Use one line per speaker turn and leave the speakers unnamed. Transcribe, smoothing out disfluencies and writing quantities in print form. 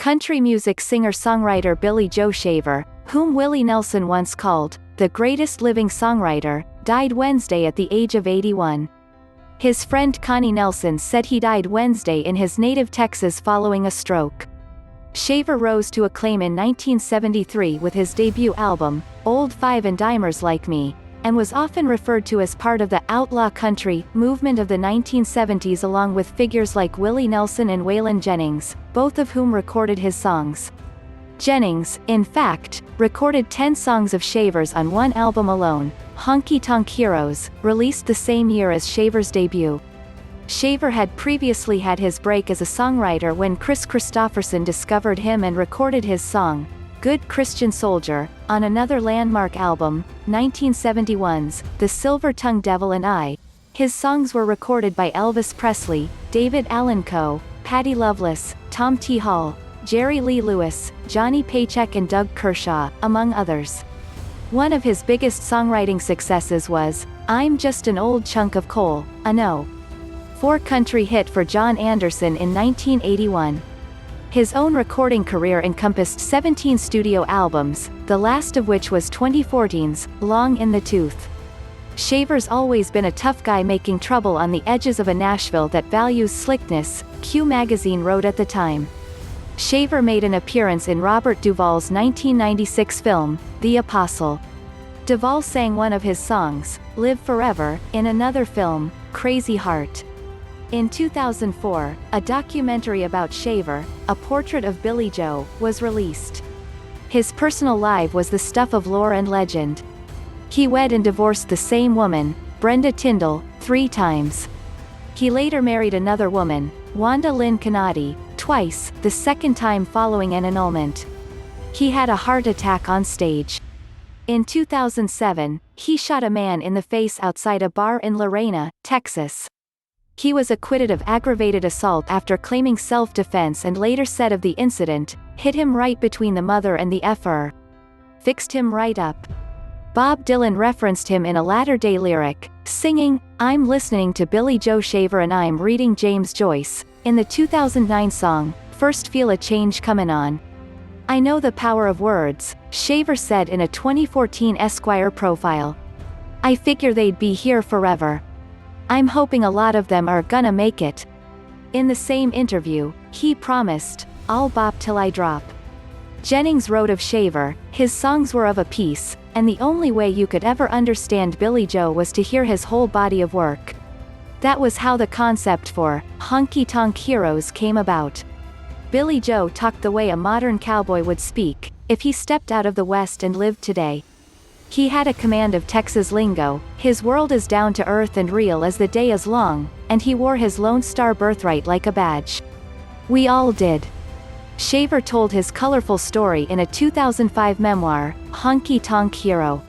Country music singer-songwriter Billy Joe Shaver, whom Willie Nelson once called the greatest living songwriter, died Wednesday at the age of 81. His friend Connie Nelson said he died Wednesday in his native Texas following a stroke. Shaver rose to acclaim in 1973 with his debut album, Old Five and Dimers Like Me, and was often referred to as part of the outlaw country movement of the 1970s along with figures like Willie Nelson and Waylon Jennings, both of whom recorded his songs. Jennings, in fact, recorded 10 songs of Shaver's on one album alone, Honky Tonk Heroes, released the same year as Shaver's debut. Shaver had previously had his break as a songwriter when Kris Kristofferson discovered him and recorded his song, Good Christian Soldier, on another landmark album, 1971's The Silver-Tongued Devil and I. His songs were recorded by Elvis Presley, David Allan Coe, Patti Loveless, Tom T. Hall, Jerry Lee Lewis, Johnny Paycheck and Doug Kershaw, among others. One of his biggest songwriting successes was, I'm Just an Old Chunk of Coal, a No. 4 country hit for John Anderson in 1981. His own recording career encompassed 17 studio albums, the last of which was 2014's, Long in the Tooth. Shaver's always been a tough guy making trouble on the edges of a Nashville that values slickness, Q magazine wrote at the time. Shaver made an appearance in Robert Duvall's 1996 film, The Apostle. Duvall sang one of his songs, Live Forever, in another film, Crazy Heart. In 2004, a documentary about Shaver, A Portrait of Billy Joe, was released. His personal life was the stuff of lore and legend. He wed and divorced the same woman, Brenda Tindell, 3 times. He later married another woman, Wanda Lynn Canady, twice, the second time following an annulment. He had a heart attack on stage. In 2007, he shot a man in the face outside a bar in Lorena, Texas. He was acquitted of aggravated assault after claiming self-defense and later said of the incident, hit him right between the mother and the effer. Fixed him right up. Bob Dylan referenced him in a latter-day lyric, singing, I'm listening to Billy Joe Shaver and I'm reading James Joyce, in the 2009 song, First Feel a Change Comin On. I know the power of words, Shaver said in a 2014 Esquire profile. I figure they'd be here forever. I'm hoping a lot of them are gonna make it. In the same interview, he promised, I'll bop till I drop. Jennings wrote of Shaver, his songs were of a piece, and the only way you could ever understand Billy Joe was to hear his whole body of work. That was how the concept for Honky Tonk Heroes came about. Billy Joe talked the way a modern cowboy would speak, if he stepped out of the West and lived today. He had a command of Texas lingo, his world is down to earth and real as the day is long, and he wore his Lone Star birthright like a badge. We all did. Shaver told his colorful story in a 2005 memoir, Honky Tonk Hero.